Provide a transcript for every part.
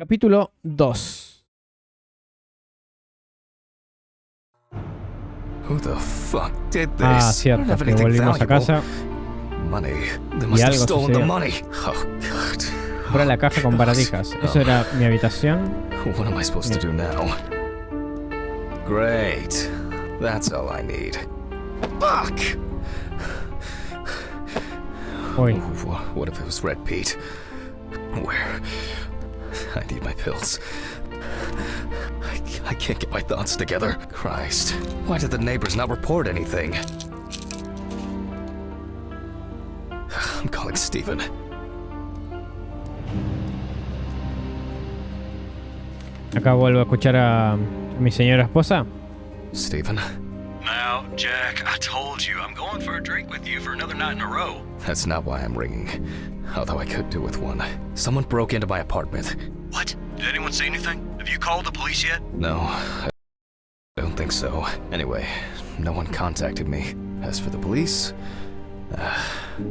Capítulo 2. Who the fuck did this? I don't Cierto, have que anything volvimos a casa Money. They y must have algo stolen the sucedió. money. Oh god. Fuera la caja con baratijas. Eso era mi habitación. What am I supposed to do now? Great. That's all I need. Fuck. Uy, What if it was Red Pete? Where? I need my pills. I can't get my thoughts together. Christ. Why did the neighbors not report anything? I'm calling Steven. acá vuelvo a escuchar a mi señora esposa. Steven? Now, Jack, I told you I'm going for a drink with you for another night in a row. That's not why I'm ringing. Although I could do with one. Someone broke into my apartment. What? Did anyone see anything? Have you called the police yet? No, I don't think so. Anyway, no one contacted me. As for the police,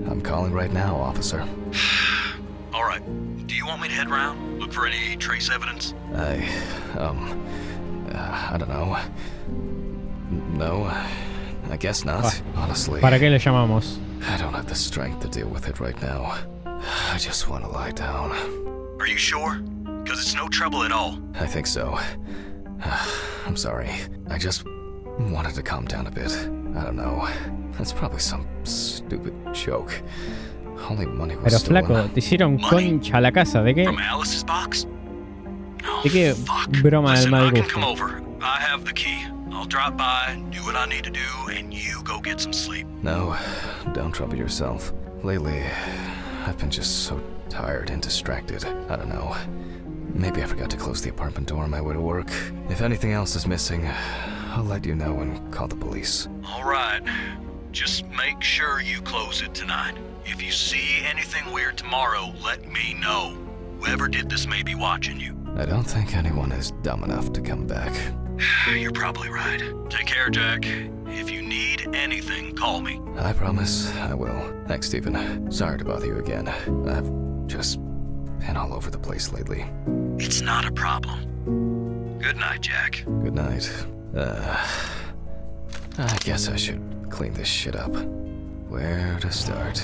I'm calling right now, officer. All right. Do you want me to head around? Look for any trace evidence? I don't know. No, I guess not, honestly. ¿Para qué le llamamos? I don't have the strength to deal with it right now. I just want to lie down. Are you sure? Because it's no trouble at all. I think so. I'm sorry. I just wanted to calm down a bit. I don't know. That's probably some stupid joke. Only money was Pero stolen. flaco, te hicieron concha la casa. ¿De qué? From Alice's box? Oh, ¿De qué fuck. broma del Listen, mal I can come gusto? over. I have the key. I'll drop by, do what I need to do, and you go get some sleep. No, don't trouble yourself. Lately, I've been just so tired and distracted. I don't know. Maybe I forgot to close the apartment door on my way to work. If anything else is missing, I'll let you know and call the police. All right. Just make sure you close it tonight. If you see anything weird tomorrow, let me know. Whoever did this may be watching you. I don't think anyone is dumb enough to come back. You're probably right. Take care, Jack. If you need anything, call me. I promise I will. Thanks, Steven. Sorry to bother you again. I've just been all over the place lately. It's not a problem. Good night, Jack. Good night. I guess I should clean this shit up. Where to start?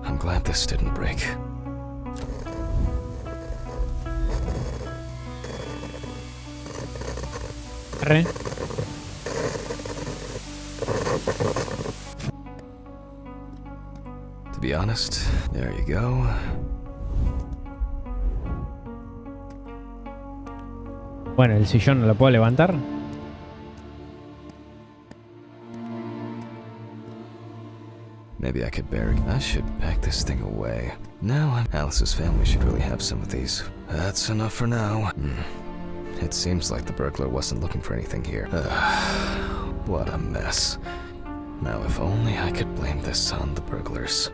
I'm glad this didn't break. Arre. To be honest, there you go. Bueno, el sillón no lo puedo levantar. Maybe I could bury. I should pack this thing away. Now, Alice's family should really have some of these. That's enough for now. It seems like the burglar wasn't looking for anything here. What a mess. Now, if only I could blame this on the burglars.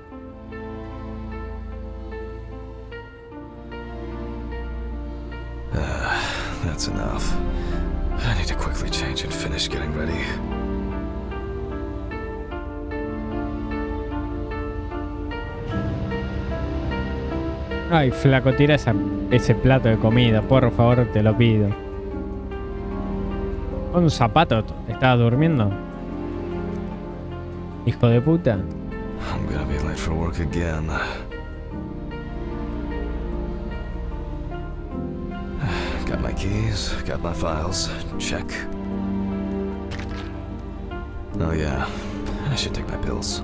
That's enough. I need to quickly change and finish getting ready. Ay, flaco, tira ese plato de comida, por favor, te lo pido. Con un zapato, ¿estabas durmiendo? Hijo de puta. I'm gonna be late for work again. Got my keys, got my files. Check. Oh yeah, I should take my pills.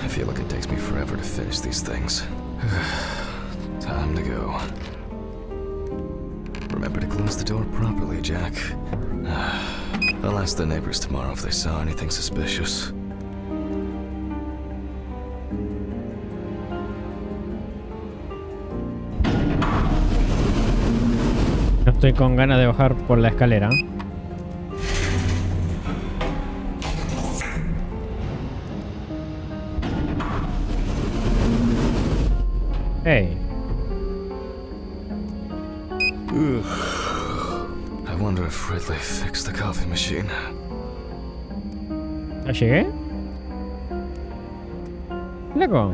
I feel like it takes me forever to finish these things. Time to go. Remember to close the door properly, Jack. I'll ask the neighbors tomorrow if they saw anything suspicious. No estoy con ganas de bajar por la escalera. Hey. wonder if Ridley fixed the coffee machine. ¿Ya llegué? Loco.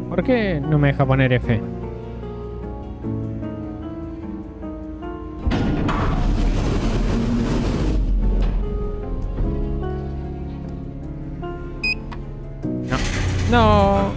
¿Por qué no me deja poner F? No.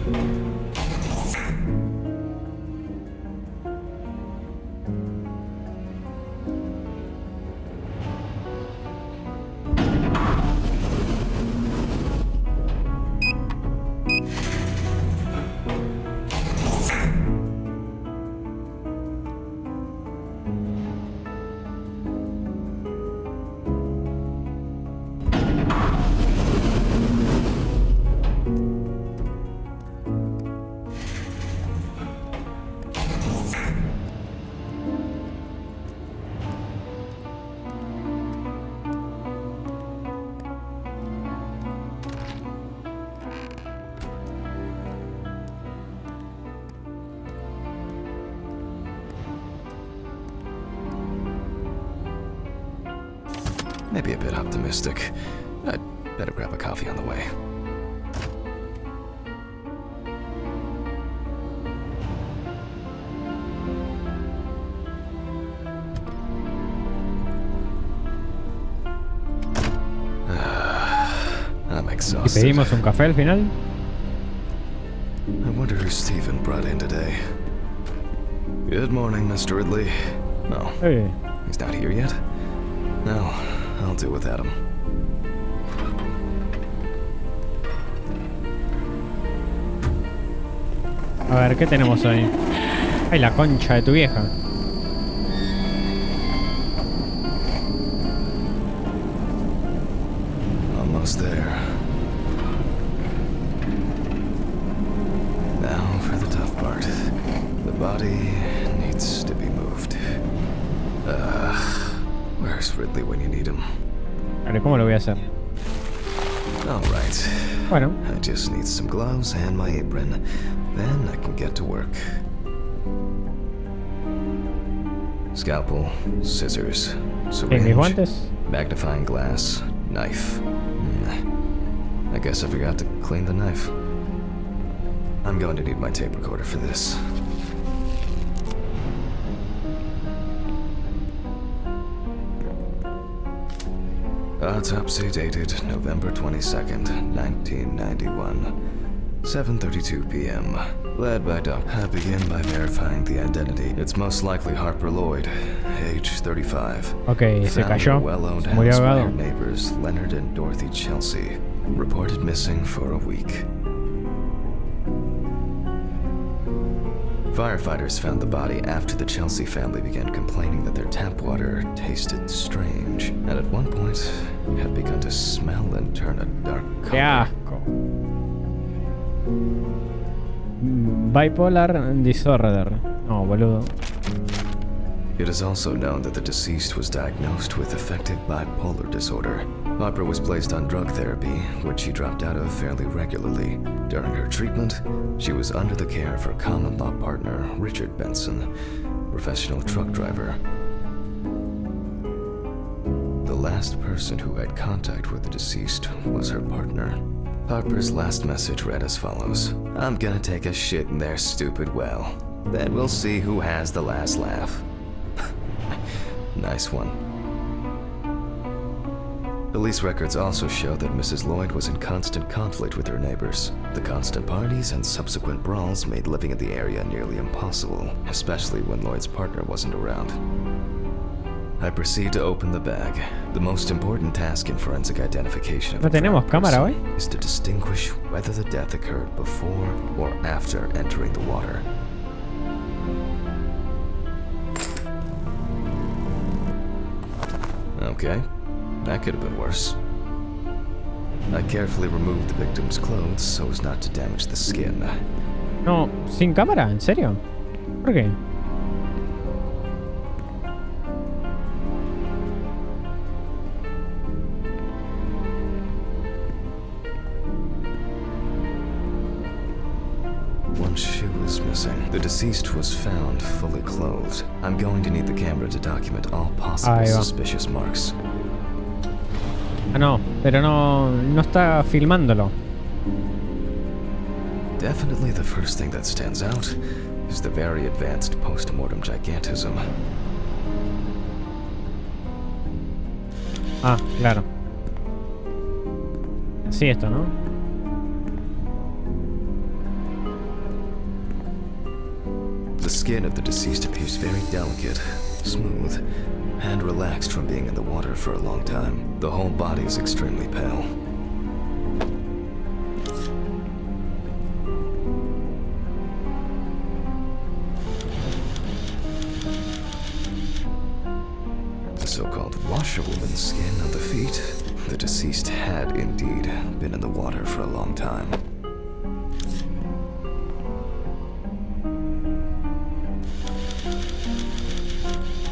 Maybe a bit optimistic. I'd better grab a coffee on the way. I'm ¿Y exhausted. pedimos un café al final? I wonder who Stephen brought in today. Good morning, Mr. Ridley. No, he's not here yet? No, I'll do without him. A ver, ¿qué tenemos hoy? Ay, la concha de tu vieja. Almost there. Now for the tough part. The body needs to be moved. Where's Ridley when you need him? A ver, ¿cómo lo voy a hacer? All right. Bueno, I just need some gloves and my apron. Then I can get to work. Scalpel, scissors, ¿en mis syringe, guantes? magnifying glass, knife. I guess I forgot to clean the knife. I'm going to need my tape recorder for this. Autopsy dated November 22nd, 1991. 7:32 p.m. Led by Doc. I begin by verifying the identity. It's most likely Harper Lloyd, age 35. Ok, se Found cayó. in a well-owned Se murió house by ahogado. her neighbors Leonard and Dorothy Chelsea. Reported missing for a week. Firefighters found the body after the Chelsea family began complaining that their tap water tasted strange, and at one point had begun to smell and turn a dark ¡Qué color. asco! Bipolar disorder. No, boludo. It is also known that the deceased was diagnosed with affective bipolar disorder. Harper was placed on drug therapy, which she dropped out of fairly regularly. During her treatment, she was under the care of her common-law partner, Richard Benson, professional truck driver. The last person who had contact with the deceased was her partner. Harper's last message read as follows: "I'm gonna take a shit in their stupid well. Then we'll see who has the last laugh." Nice one. Police records also show that Mrs. Lloyd was in constant conflict with her neighbors. The constant parties and subsequent brawls made living in the area nearly impossible, especially when Lloyd's partner wasn't around. I proceed to open the bag. The most important task in forensic identification of ¿No a tenemos drowned cámara person hoy? is to distinguish whether the death occurred before or after entering the water. Okay, that could have been worse. I carefully removed the victim's clothes so as not to damage the skin. No, ¿sin cámara? ¿En serio? ¿Por qué? is missing. The deceased was found fully clothed. I'm going to need the camera to document all possible Ahí va. suspicious marks. Ah, no, pero no está filmándolo. Definitely the first thing that stands out is the very advanced post-mortem gigantism. Ah, claro. Así esto, ¿no? The skin of the deceased appears very delicate, smooth, and relaxed from being in the water for a long time. The whole body is extremely pale. The so-called washerwoman's skin on the feet. The deceased had indeed been in the water for a long time.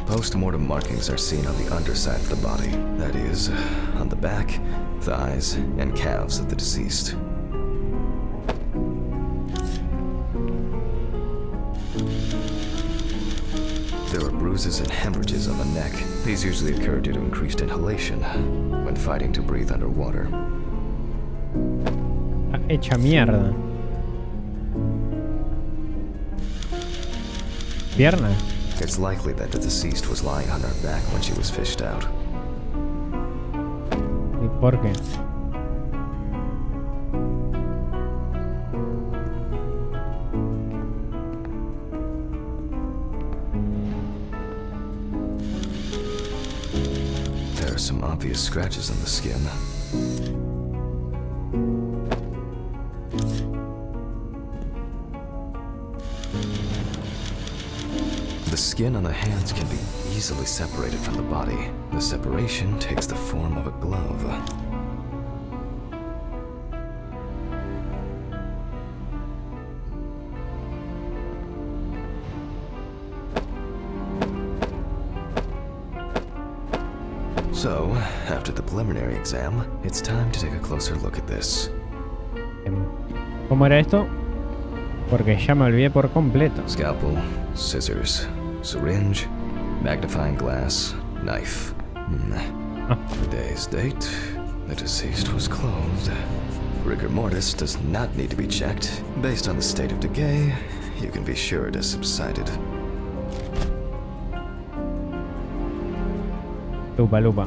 Post-mortem markings are seen on the underside of the body, that is, on the back, thighs, and calves of the deceased. There are bruises and hemorrhages on the neck. These usually occur due to increased inhalation when fighting to breathe underwater. Hecha mierda. Piernas. It's likely that the deceased was lying on her back when she was fished out. ¿Y por qué? There are some obvious scratches on the skin. The skin on the hands can be easily separated from the body. The separation takes the form of a glove. So, after the preliminary exam, it's time to take a closer look at this. ¿Cómo era esto? Porque ya me olvidé por completo. Scalpel, scissors, syringe, magnifying glass, knife. Today's date, the deceased was clothed. Rigor mortis does not need to be checked. Based on the state of decay, you can be sure it has subsided. Lupa, lupa.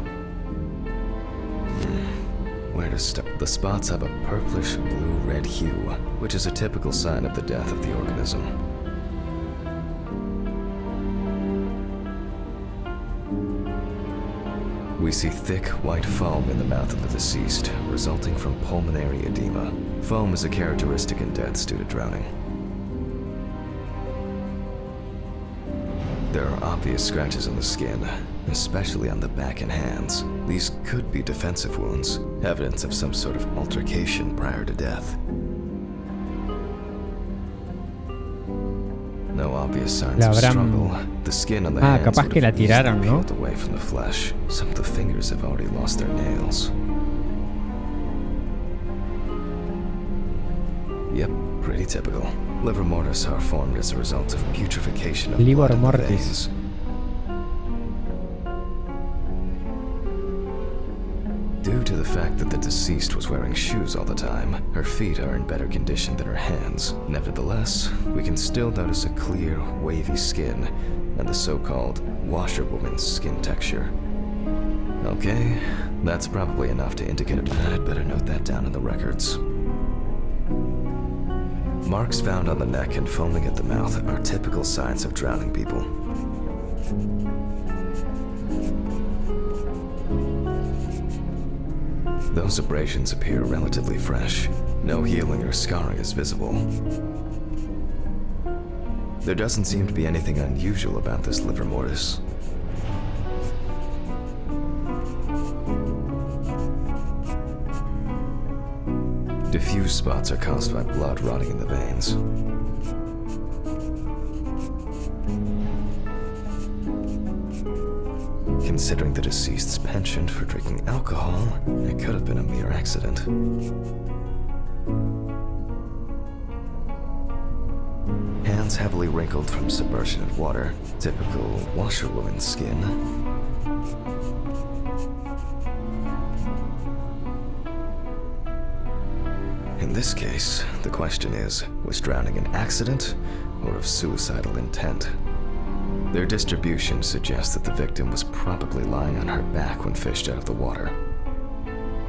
Where to start? The spots have a purplish blue-red hue, which is a typical sign of the death of the organism. We see thick, white foam in the mouth of the deceased, resulting from pulmonary edema. Foam is a characteristic in deaths due to drowning. There are obvious scratches on the skin, especially on the back and hands. These could be defensive wounds, evidence of some sort of altercation prior to death. No obvious signs of struggle. The skin on the hands capaz que la tiraron, ¿no? peeled away from the flesh. Some of the fingers have already lost their nails. Yep, pretty typical. Livor mortis are formed as a result of putrefaction of Livor blood in the mortis. veins. Due to the fact that the deceased was wearing shoes all the time, her feet are in better condition than her hands. Nevertheless, we can still notice a clear, wavy skin and the so-called washerwoman's skin texture. Okay, that's probably enough to indicate it. I'd better note that down in the records. Marks found on the neck and foaming at the mouth are typical signs of drowning people. Those abrasions appear relatively fresh. No healing or scarring is visible. There doesn't seem to be anything unusual about this livor mortis. Diffuse spots are caused by blood rotting in the veins. Considering the deceased's penchant for drinking alcohol, it could have been a mere accident. Hands heavily wrinkled from submersion in water. Typical washerwoman skin. In this case, the question is, was drowning an accident or of suicidal intent? Their distribution suggests that the victim was probably lying on her back when fished out of the water.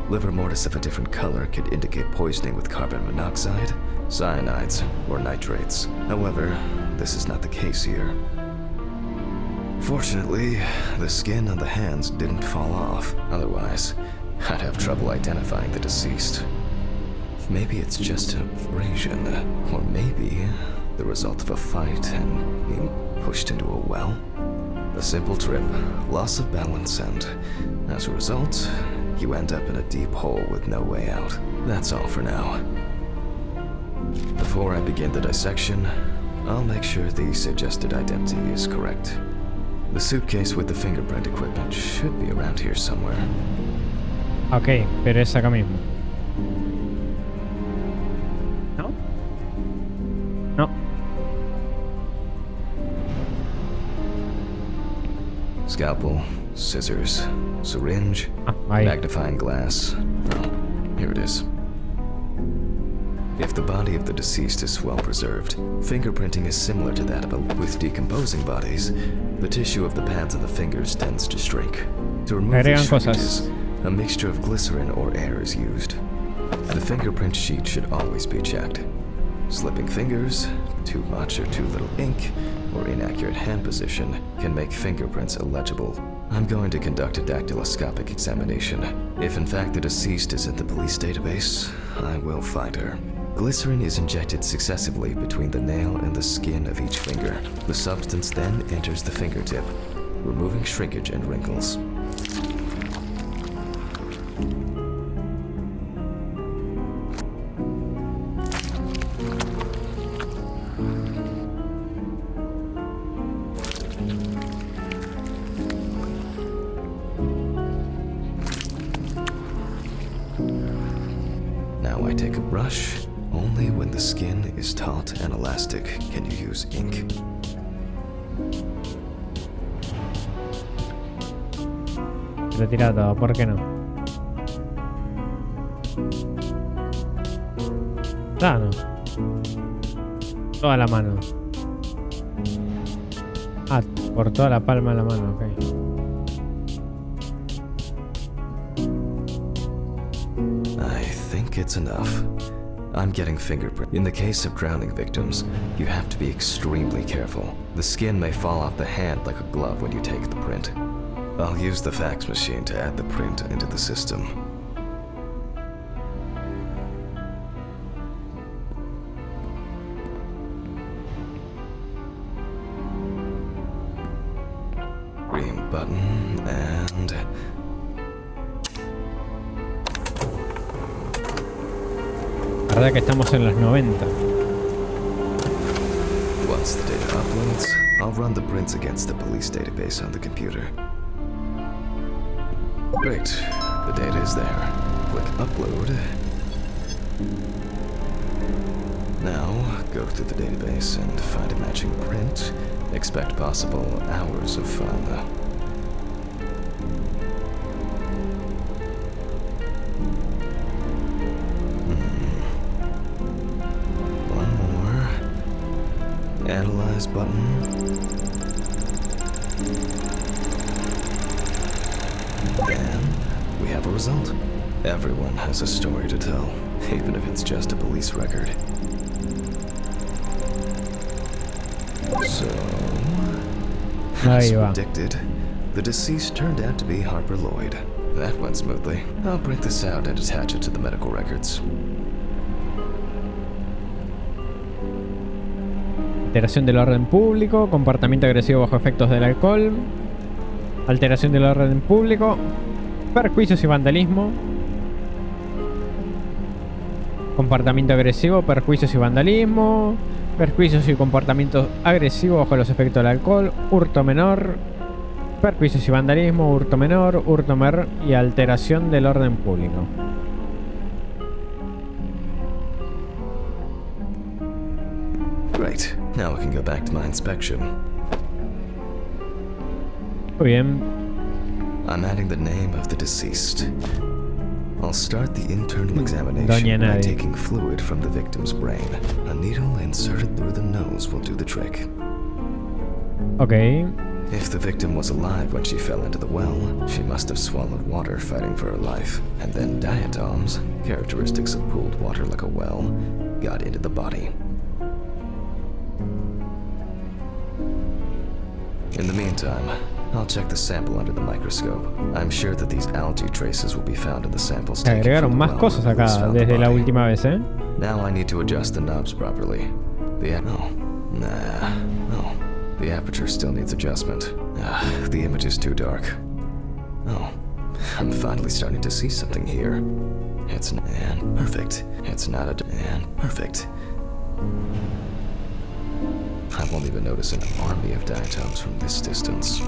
Liver mortis of a different color could indicate poisoning with carbon monoxide, cyanides, or nitrates. However, this is not the case here. Fortunately, the skin on the hands didn't fall off. Otherwise, I'd have trouble identifying the deceased. Maybe it's just abrasion, or maybe the result of a fight and being pushed into a well. A simple trip, loss of balance, and as a result, you end up in a deep hole with no way out. That's all for now. Before I begin the dissection, I'll make sure the suggested identity is correct. The suitcase with the fingerprint equipment should be around here somewhere. Ok, pero es acá mismo. ¿No? No. Scalpel, scissors, syringe, Ahí. magnifying glass. Oh, here it is. If the body of the deceased is well preserved, fingerprinting is similar to that of with decomposing bodies. The tissue of the pads of the fingers tends to shrink. To remove these shrinkages, a mixture of glycerin or air is used. The fingerprint sheet should always be checked. Slipping fingers, too much or too little ink, or inaccurate hand position can make fingerprints illegible. I'm going to conduct a dactyloscopic examination. If in fact the deceased is in the police database, I will find her. Glycerin is injected successively between the nail and the skin of each finger. The substance then enters the fingertip, removing shrinkage and wrinkles. Now I take a brush. Only when the skin is taut and elastic can you use ink. Lo tira todo, ¿por qué no? Ah, no. Toda la mano. Ah, por toda la palma de la mano, ok. I think it's enough. I'm getting fingerprint. In the case of drowning victims, you have to be extremely careful. The skin may fall off the hand like a glove when you take the print. I'll use the fax machine to add the print into the system. Green button and... La verdad que estamos en los 90. Once the data uploads, I'll run the prints against the police database on the computer. Great, the data is there. Click upload. Now, go through the database and find a matching print. Expect possible hours of fun. Analyze button. And we have a result. Everyone has a story to tell, even if it's just a police record. So, as predicted, the deceased turned out to be Harper Lloyd. That went smoothly. I'll print this out and attach it to the medical records. Alteración del orden público, comportamiento agresivo bajo efectos del alcohol, alteración del orden público, perjuicios y vandalismo, comportamiento agresivo, perjuicios y vandalismo, perjuicios y comportamiento agresivo bajo los efectos del alcohol, hurto menor, perjuicios y vandalismo, hurto menor y alteración del orden público. Great. Now I can go back to my inspection. Muy bien. I'm adding the name of the deceased. I'll start the internal examination Doña by Nadie. taking fluid from the victim's brain. A needle inserted through the nose will do the trick. Ok. If the victim was alive when she fell into the well, she must have swallowed water fighting for her life, and then diatoms, characteristics of pooled water like a well, got into the body. In the meantime, I'll check the sample under the microscope. I'm sure that these algae traces will be found in the samples taken Agregaron from the más well cosas where police acá found the desde la body. última vez, ¿eh? Now I need to adjust the knobs properly. The aperture still needs adjustment. The image is too dark. Oh, I'm finally starting to see something here. It's and perfect. It's not a and perfect. I won't even notice an army of diatoms from this distance.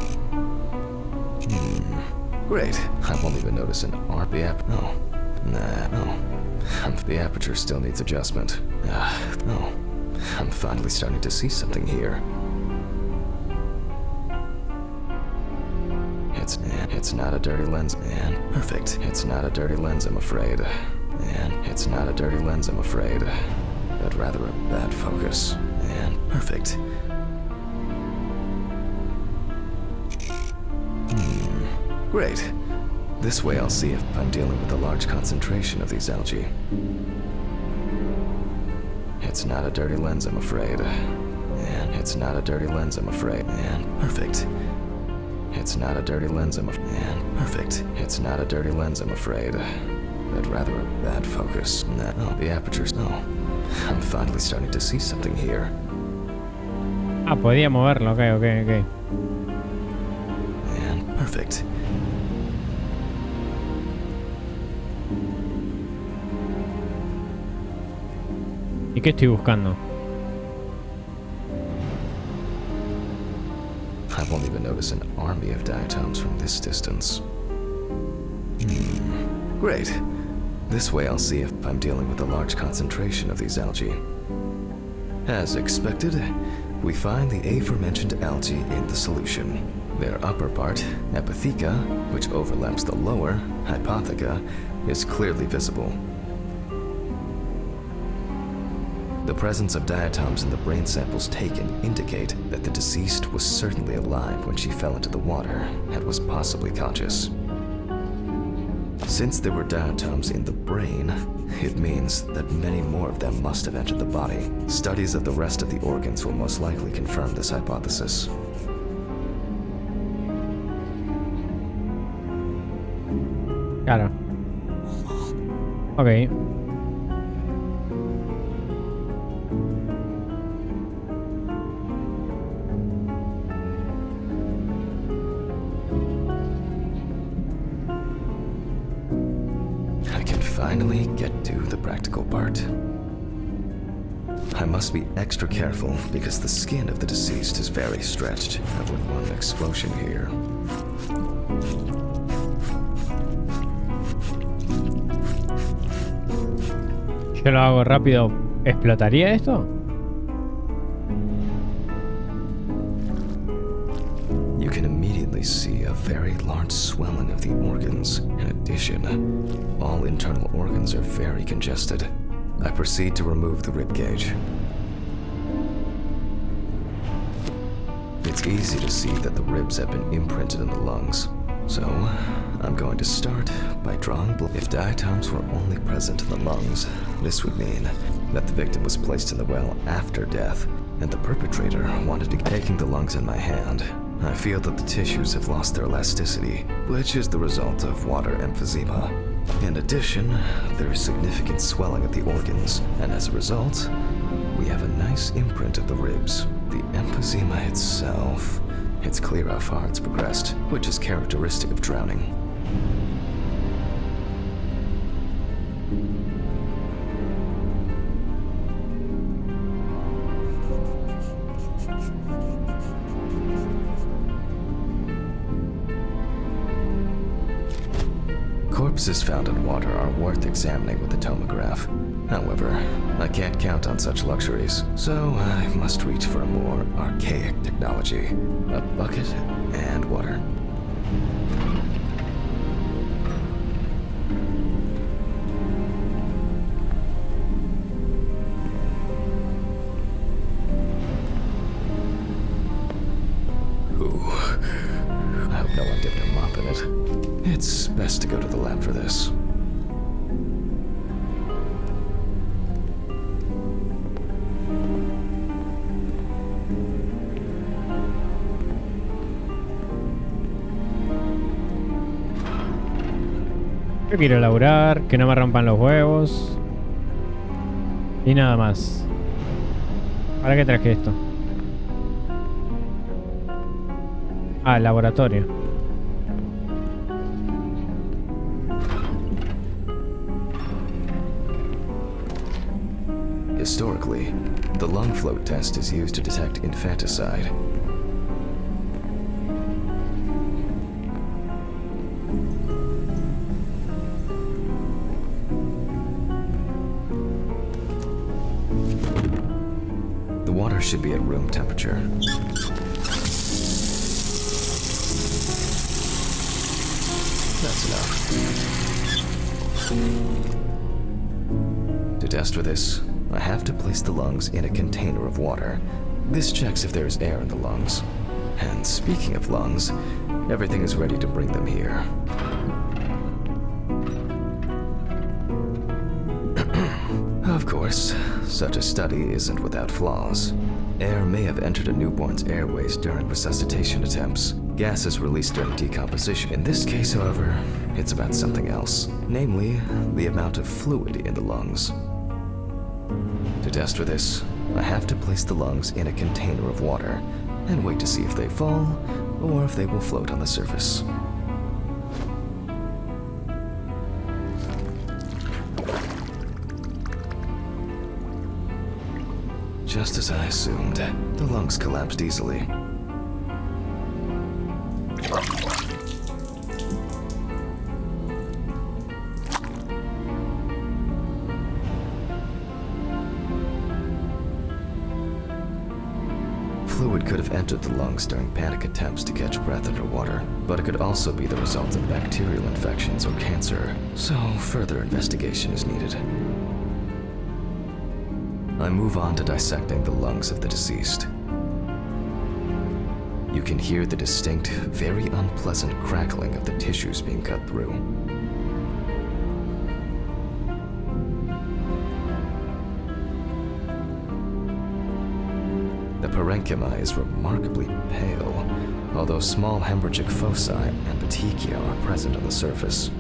Great. I won't even notice an army. The aperture still needs adjustment. I'm finally starting to see something here. It's not a dirty lens, and perfect. It's not a dirty lens, I'm afraid. And it's not a dirty lens, I'm afraid. But rather a bad focus. And perfect. Great. This way I'll see if I'm dealing with a large concentration of these algae. It's not a dirty lens, I'm afraid. And it's not a dirty lens, I'm afraid. And perfect. It's not a dirty lens, I'm afraid. And perfect. It's not a dirty lens, I'm afraid. But rather a bad focus. No, the aperture's no. I'm finally starting to see something here. Ah, podía moverlo, ok. And perfect. ¿Y qué estoy buscando? I won't even notice an army of diatoms from this distance. Great. This way I'll see if I'm dealing with a large concentration of these algae. As expected, we find the aforementioned algae in the solution. Their upper part, epitheca, which overlaps the lower, hypotheca, is clearly visible. The presence of diatoms in the brain samples taken indicate that the deceased was certainly alive when she fell into the water and was possibly conscious. Since there were diatoms in the brain, it means that many more of them must have entered the body. Studies of the rest of the organs will most likely confirm this hypothesis. Claro. Ok. I can finally get to the practical part. I must be extra careful because the skin of the deceased is very stretched. I wouldn't want an explosion here. Yo lo hago rápido. ¿Explotaría esto? You can immediately see a very large swelling of the organs. In addition, all internal organs are very congested. I proceed to remove the rib cage. It's easy to see that the ribs have been imprinted in the lungs. So, I'm going to start by drawing blood. If diatoms were only present in the lungs, this would mean that the victim was placed in the well after death, and the perpetrator wanted to taking the lungs in my hand. I feel that the tissues have lost their elasticity, which is the result of water emphysema. In addition, there is significant swelling of the organs, and as a result, we have a nice imprint of the ribs. The emphysema itself, it's clear how far it's progressed, which is characteristic of drowning. corpses found in water are worth examining with a tomograph. However, I can't count on such luxuries, so I must reach for a more archaic technology. A bucket and water. I hope no one dipped a mop in it. It's best to go to the lab for this. Yo quiero laburar, que no me rompan los huevos. Y nada más. ¿Para qué traje esto? Ah, el laboratorio. Historically, the lung float test is used to detect infanticide. The water should be at room temperature. That's enough. To test for this, I have to place the lungs in a container of water. This checks if there is air in the lungs. And speaking of lungs, everything is ready to bring them here. Of course, such a study isn't without flaws. Air may have entered a newborn's airways during resuscitation attempts. Gas is released during decomposition. In this case, however, it's about something else. Namely, the amount of fluid in the lungs. To test for this, I have to place the lungs in a container of water and wait to see if they fall or if they will float on the surface. Just as I assumed, the lungs collapsed easily. Fluid could have entered the lungs during panic attempts to catch breath underwater, but it could also be the result of bacterial infections or cancer, so further investigation is needed. I move on to dissecting the lungs of the deceased. You can hear the distinct, very unpleasant crackling of the tissues being cut through. The parenchyma is remarkably pale, although small hemorrhagic foci and petechia are present on the surface.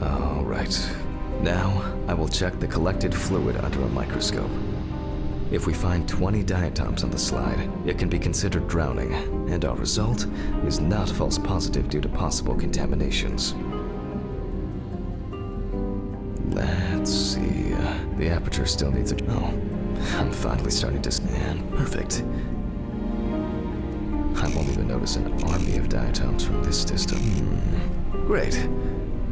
All right. Now, I will check the collected fluid under a microscope. If we find 20 diatoms on the slide, it can be considered drowning, and our result is not false positive due to possible contaminations. Let's see. The aperture still needs a... Oh, I'm finally starting to scan. Perfect. I won't even notice an army of diatoms from this distance. Great.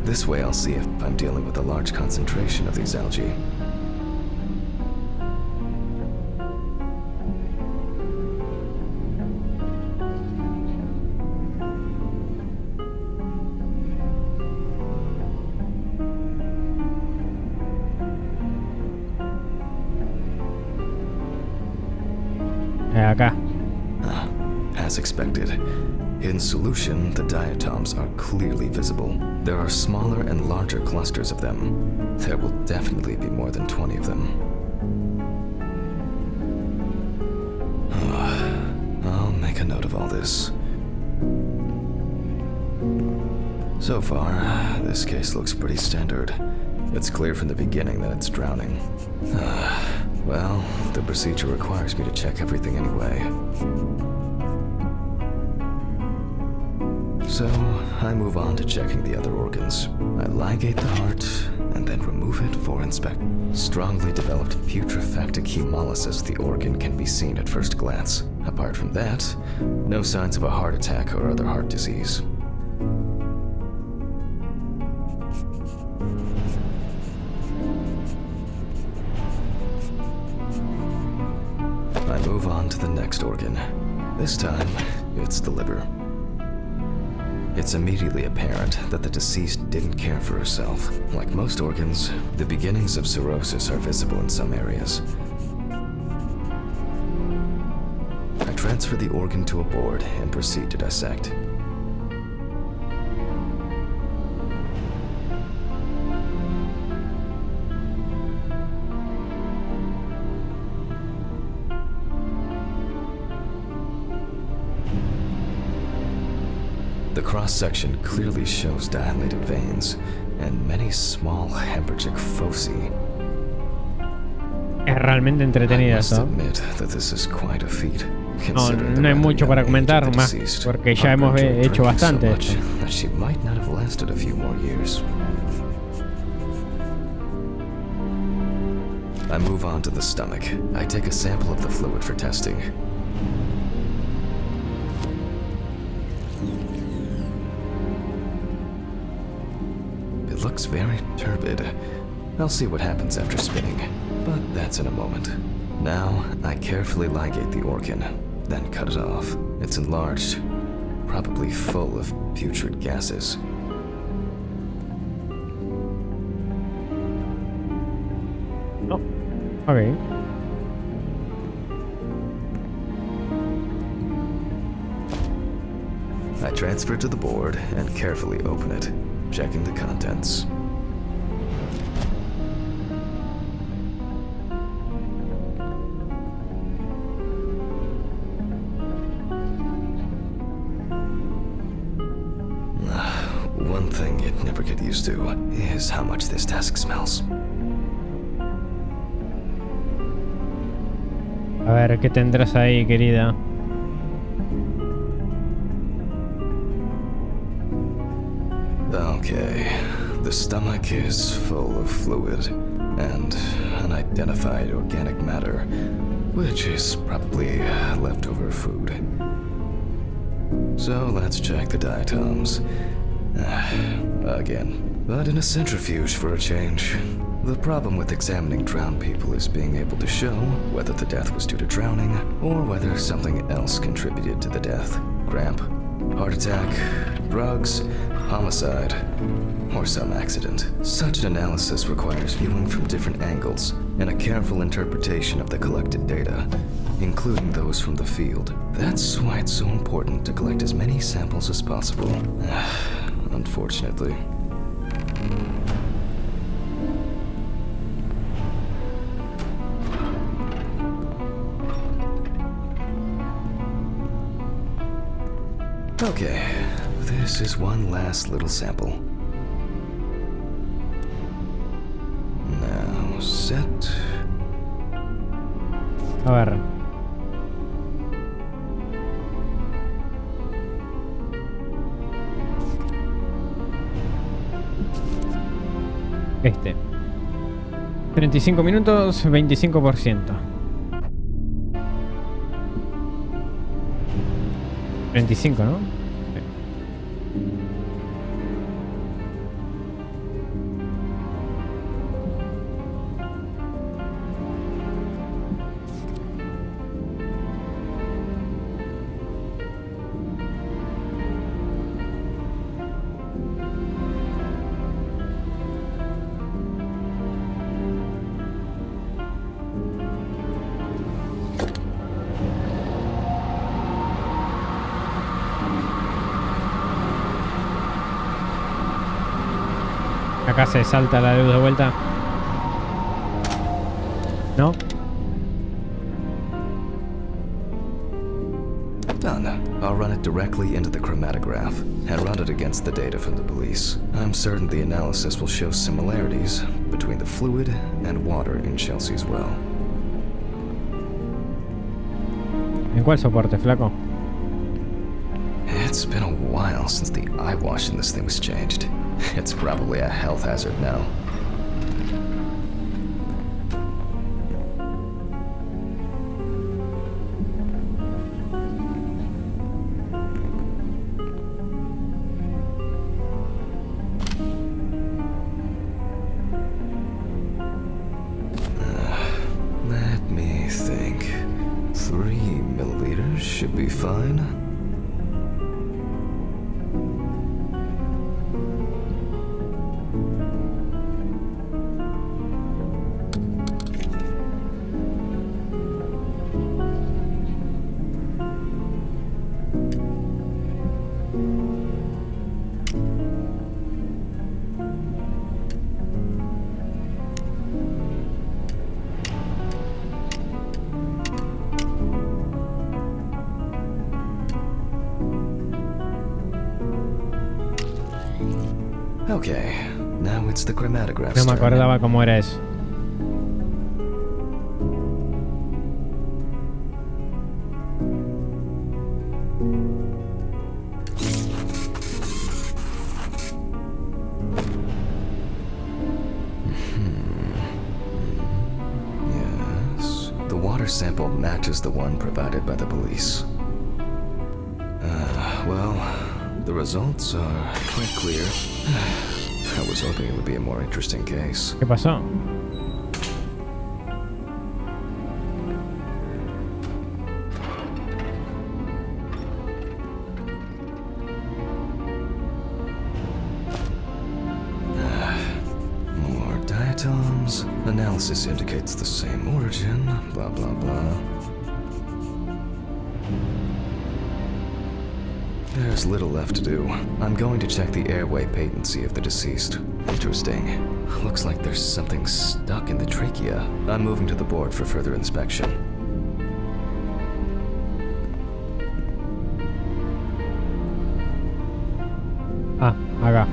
This way I'll see if I'm dealing with a large concentration of these algae. Acá. As expected. In solution, the diatoms are clearly visible. There are smaller and larger clusters of them. There will definitely be more than 20 of them. I'll make a note of all this. So far, this case looks pretty standard. It's clear from the beginning that it's drowning. Well, the procedure requires me to check everything anyway. So, I move on to checking the other organs. I ligate the heart, and then remove it for inspection. Strongly developed putrefactic hemolysis of the organ can be seen at first glance. Apart from that, no signs of a heart attack or other heart disease. move on to the next organ. This time, it's the liver. It's immediately apparent that the deceased didn't care for herself. Like most organs, the beginnings of cirrhosis are visible in some areas. I transfer the organ to a board and proceed to dissect. The cross-section clearly shows dilated veins and many small hemorrhagic foci. Es realmente entretenida I must esto. admit that this is quite a feat. No, Considering the no hay rather mucho young para age of comentar the más, deceased, porque ya hemos Harper enjoyed hecho drinking so bastante much esto. that she might not have lasted a few more years. I move on to the stomach. I take a sample of the fluid for testing. It looks very turbid. I'll see what happens after spinning, but that's in a moment. Now, I carefully ligate the organ, then cut it off. It's enlarged, probably full of putrid gases. Oh, ok. I transfer it to the board and carefully open it, checking the contents. One thing you'd never get used to is how much this desk smells. A ver, ¿qué tendrás ahí, querida? Okay, the stomach is full of fluid and unidentified organic matter, which is probably leftover food. So let's check the diatoms. Again, but in a centrifuge for a change. The problem with examining drowned people is being able to show whether the death was due to drowning or whether something else contributed to the death. Cramp, heart attack, drugs, homicide, or some accident. Such an analysis requires viewing from different angles and a careful interpretation of the collected data, including those from the field. That's why it's so important to collect as many samples as possible. Unfortunately. Okay, this is one last little sample. Now, set. A ver. Este. 35 minutos, 25%. 35, ¿no? Sí. Acá se salta la luz de vuelta. ¿No? Done. I'll run it directly into the chromatograph and run it against the data from the police. I'm certain the analysis will show similarities between the fluid and water in Chelsea's well. ¿En cuál soporte, flaco? It's been a while since the eye wash in this thing was changed. It's probably a health hazard now. Let me think. 3 fine? Okay, now it's the chromatograph's No me turn. acordaba cómo era eso. Yes, the water sample matches the one provided by the police. Well, the results are quite clear. I was hoping it would be a more interesting case. ¿Qué pasó? More diatoms. Analysis indicates the same origin. Blah, blah, blah. There's little left to do. I'm going to check the airway patency of the deceased. Interesting. Looks like there's something stuck in the trachea. I'm moving to the board for further inspection. Ah, acá.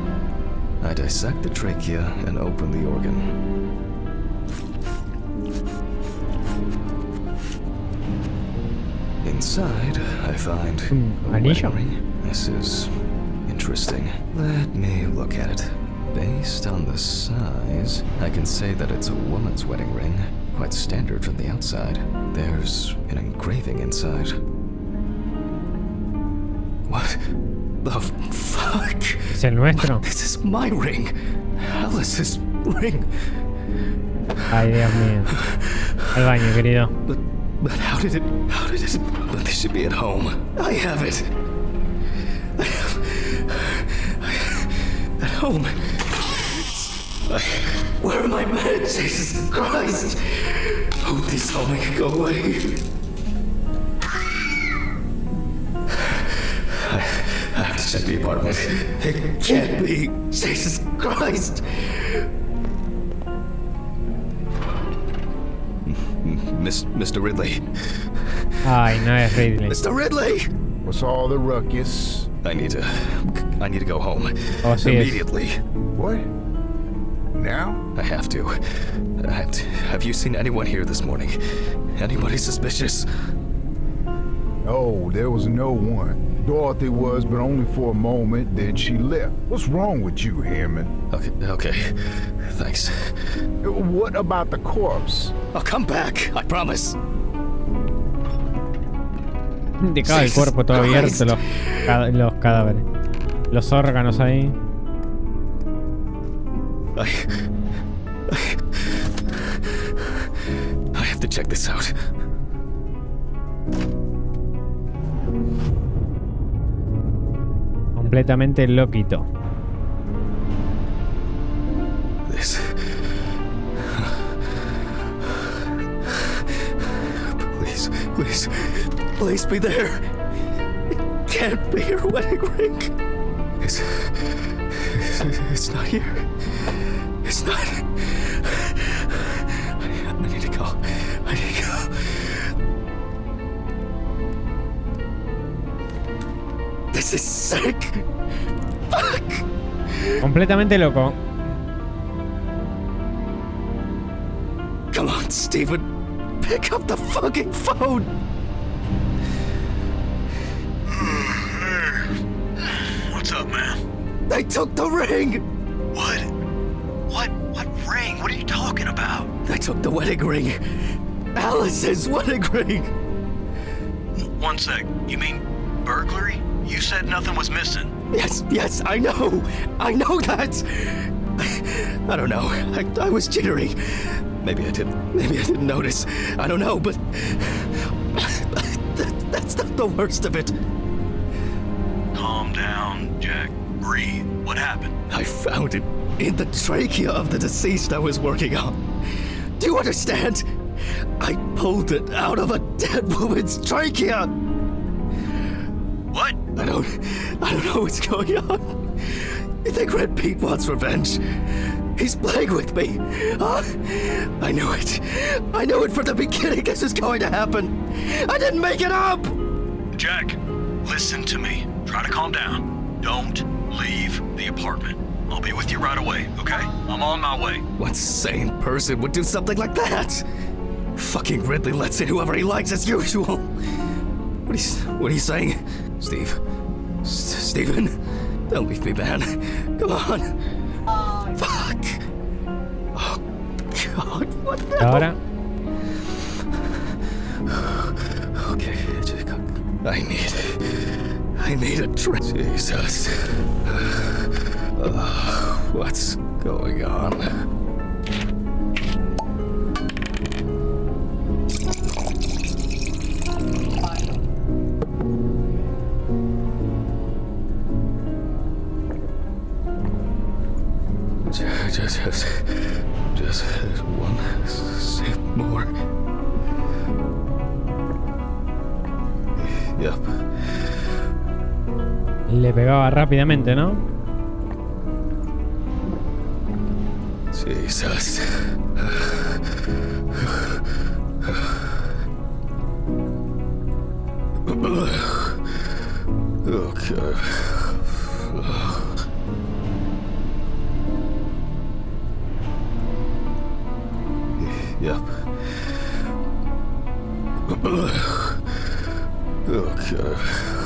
I dissect the trachea and open the organ. Inside, I find a anillo? wedding ring. This is interesting. Let me look at it. Based on the size, I can say that it's a woman's wedding ring. Quite standard from the outside. There's an engraving inside. What the fuck? ¿Es el nuestro? This is my ring. Alice's ring. Ay, Dios mío. Al baño, querido. But how did it, but this should be at home. I have it. At home. Where are my meds? Jesus Christ. Oh, please tell me to go away. I have to check the apartment. It can't be. Jesus Christ. Mr. Ridley. Ay, no es Ridley. Mr. Ridley! What's all the ruckus? I need to go home. Oh, sí es. Immediately. What? Now? I have to. Have you seen anyone here this morning? Anybody suspicious? No, there was no one. Dorothy was, but only for a moment, then she left. What's wrong with you, Hammond? Okay. Thanks. What about the corpse? I'll come back, I promise. Indicaba el cuerpo todo abierto, los cadáveres. Los órganos ahí. I have to check this out. Completamente loquito. This. Please be there. It can't be your wedding ring. It's not here. It's not. I need to go. This is sick. Fuck. Completamente loco. Come on, Stephen. Pick up the fucking phone. What's up, man? They took the ring. What? What ring? What are you talking about? They took the wedding ring. Alice's wedding ring. One sec. You mean burglary? You said nothing was missing. Yes, I know that. I don't know. I was jittery. Maybe I didn't notice. I don't know, but That's not the worst of it. Calm down, Jack. Breathe. What happened? I found it in the trachea of the deceased I was working on. Do you understand? I pulled it out of a dead woman's trachea. What? I don't know what's going on. You think Red Pete wants revenge? He's playing with me. Huh? I knew it. I knew it from the beginning this was going to happen. I didn't make it up! Jack, listen to me. Try to calm down. Don't leave the apartment. I'll be with you right away, okay? I'm on my way. What sane person would do something like that? Fucking Ridley lets in whoever he likes as usual. What are you saying? Steven? Don't leave me, man. Come on. Fuck. Oh, God, what the Y ahora, Okay, I need a drink. Jesus. What's going on? Just one sip more. Yep. le pegaba rápidamente, ¿no? Jesus. Okay. Yep. Okay.